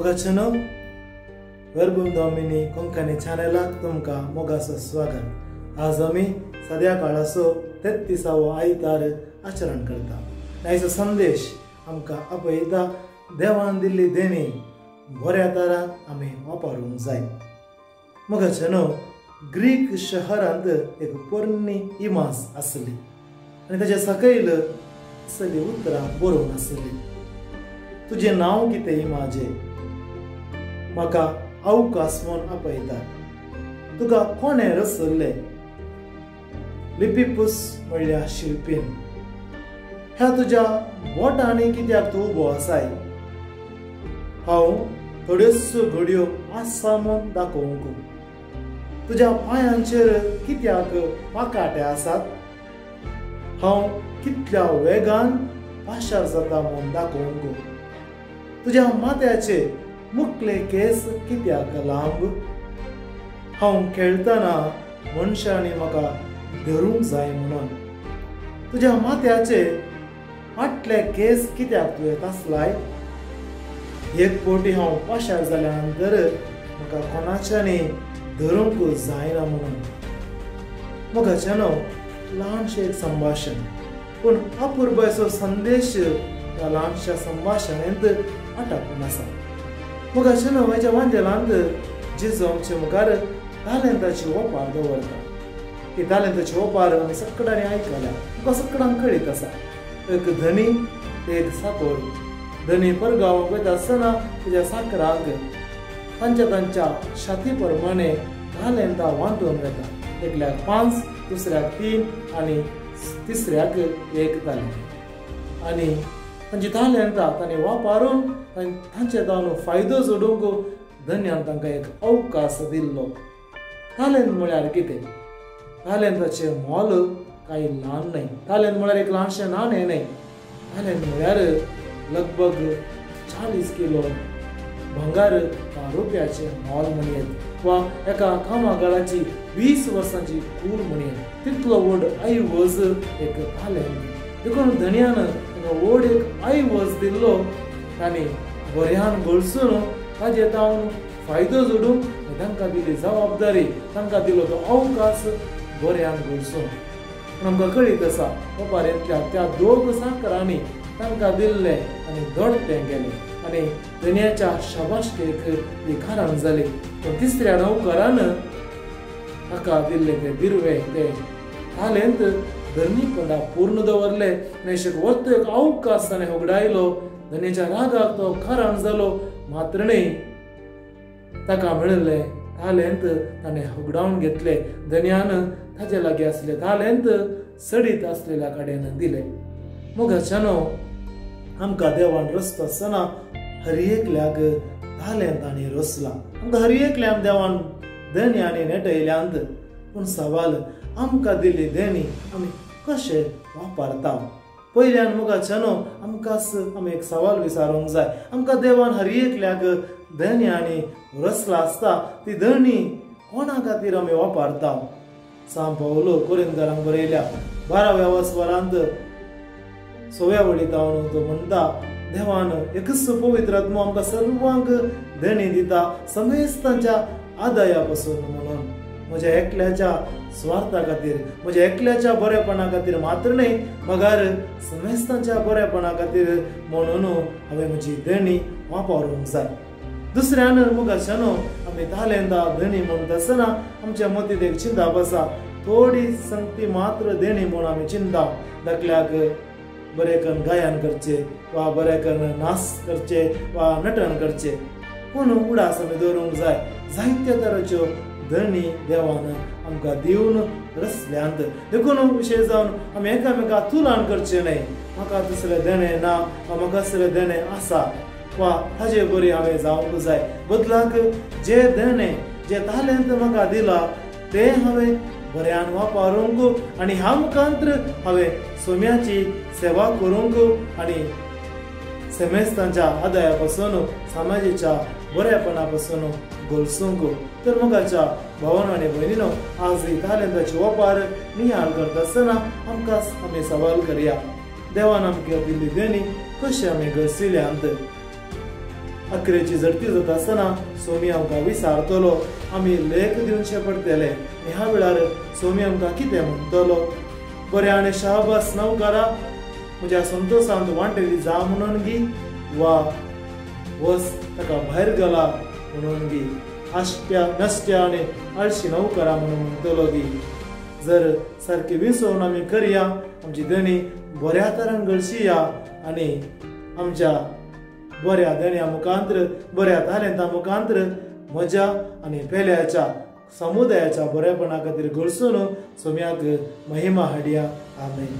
मोगाचनो वर्बुम दोमिनी कोंकणी चॅनलाक तुमकां मोगाचो स्वागत। आज आमी सद्या काळाचो 33वो आयतार आचरण करता। आयचो संदेश आमकां आपयता देवान दिल्ली देणी बऱ्या तरान आमी वापरूंक जाय। मोगाचनो ग्रीक शहरांत एक पोरणी इमास आसली आनी ताच्या सकयल असली उतरां बरोवन आसली। तुजें नांव कितें इमाजे? म्हाका अवकाश म्हूण आपयतात। तुका कोणें रचयल्लें? लिपिपूस म्हणल्यार शिल्पीन। ह्या तुज्या बोटांनी कित्याक तूं उबो आसाय? हांव थोड्योच घडयो आसा म्हूण दाखोवंक। तुज्या पांयांचेर कित्याक पाकाटे आसात? हांव कितल्या वेगान पाशार जाता म्हूण दाखोवंक। तुज्या माथ्याचे मुखले केस कित्याक लांब? हांव खेळटना मनशांनी म्हाका धरूंक जाय म्हणून। तुज्या माथ्याचे फाटले केस कित्याक तुवें तासलाय? एक फावटी हांव पाशार जाल्या नंतर म्हाका कोणाच्यानी धरूंक जायना म्हणून। मोगाचनो ल्हानशें एक संभाशण, पूण अपुर्बायचो संदेश त्या ल्हानशा संभाशणेंत आटापून आसा। मोगाचनो हेच्या वांजेलांत जेजू आमचे मुखार तालेंताची ओपार दवरता। ही तालेंताची ओपार आमी सगळ्यांनी आयकल्या, तुका सगळ्यांक कळीत आसा। एक धनी एक साकोर। धनी परगांवाक वयता आसतना तुज्या साकराक तांच्या शाती प्रमाणे तालेंतां वांटून वेता। एकल्याक 5, दुसऱ्याक 3 आनी तिसऱ्याक 1 तालेंत। आनी तांची तालेंतां तांणी वापरून तांचे तावन फायदो जोडूंक धन्यान तांकां एक अवकाश दिल्लो। तालेंत म्हळ्यार कितें? तालेंताचें मोल कांय ल्हान न्हय। तालेंत म्हळ्यार एक ल्हानशें नाणें न्हय। तालेंत म्हळ्यार लगभग 40 किलो भंगार वा रुपयाचें मोल म्हणयेत, वा एका कामागाराची 20 वर्सांची कूड म्हणयेत। तितलो व्हड ऐवज एक तालेंत। देखून धन्यान तांकां व्हड एक ऐवज दिल्लो। तांणी बऱ्यान गळसून ताजे तावन फायदो जोडूंक तांकां दिली जबाबदारी, तांकां दिलो तो अवकाश बऱ्यान गळसून। पूण आमकां कळीत आसा ओपारेंतल्या त्या 2 साकरांनी तांकां दिल्लें आनी दोडतें गेलें आनी धन्याच्या शाबासकेक ती खाराण जाली। पूण तिसऱ्या नौकरान ताका दिल्ले ते दिरवे ते तालेंत धर्मीपणां पूर्ण दवरले आनी वर्त एक अवकाश ताणें उगडायलो। धन्याच्या रागाक तो खाराण जालो, मात्र न्हय, ताका मेळिल्ले तालेंत ताणें उगडावन घेतले। धन्यान ताचे लागीं आसले तालेंत सडीत आसलेल्या कडेन दिले। मोगाचनो आमकां देवान रचता आसतना हर एकल्याक तालेंतांनी रचला। आमकां हर एकल्याक देवान धन्यानी नेटयल्यांत। पूण सवाल, आमकां दिल्ली देणी आमी कशें वापरता? पयल्यान मोगाचनो आमी एक सवाल विचारूंक जाय। आमकां देवान हर एकल्याक धन्यानी रचला आसता, ती धणी कोणा खातीर आमी वापरता? सांत पौलो कोरिंथांक बरयल्या 12व्या वस्वरांत 6व्या वळींतावन तो म्हणटा, देवान एकच पवित्र आत्मो आमकां सर्वांक धणी दिता, समेस्तांच्या आदाया पासून म्हणून। म्हज्या एकल्याच्या स्वार्था खातीर, म्हज्या एकल्याच्या बरेपणा खातीर मात्र न्हय, मगार समेस्तांच्या बरेपणा खातीर म्हणून हांवें म्हजी धणी वापरूंक जाय। दुसऱ्यान मोगाचनो आमी तालेंतां धणी म्हणटा आसतना आमच्या मतींत एक चिंता बसा। थोडी संगती मात्र देणी म्हूण आमी चिंता। दाखल्याक बरें करून गायन करचें, वा बरें करून नाच करचें, वा नटन करचें। पूण उडास आमी दवरूंक जाय। जायत्या तरांच्यो धणी देवान आमकां दिवन रचल्यांत। देखून विशेश जावन आमी एकामेकाक तुलना करचें न्हय। म्हाका तसले देणे ना, वा म्हाका तसले देणे आसा, वा हाजे बरी हांवें जावंक जाय। बदलाक जे देणे, जे तालेंत म्हाका दिला ते हांवें बऱ्यान वापरूंक आनी ह्या मुखांत्र हांवें सोम्याची सेवा करूंक आनी समेस्तांच्या आदाया पासून, समाजाच्या बरेपणा पासून गळसूंक। तर मोगाच्या भावांनो आनी भयणीनो, आज ही तालेंताची ओपार नियाळ करता आसतना आमी सवाल करया, देवान आमकां दिल्ली देणी कशी आमी गळसिल्यांत? अकरेची झडती जात आसतना स्वामी आमकां विसारतलो, आमी लेख दिवचे पडटले आनी ह्या वेळार स्वामी आमकां कितें म्हणटलो? बरें आनी शाबास नौकारा, म्हज्या संतोशांत वांटेली जा म्हणून गी, वा वस ताका भायर गेला म्हणून गी, आश्ट्या नश्ट्या आनी आळशी नौकारा म्हणून म्हणटलो गी. जर सारकी विसवण आमी करया, आमची देणी बऱ्या तरान घडशिया आनी आमच्या बऱ्या देण्या मुखांतर, बऱ्या तालेंता मुखांतर म्हज्या आनी पेल्याच्या समुदायाच्या बरेपणा खातीर घडसून सोम्याक महिमा हाडया. आमेन.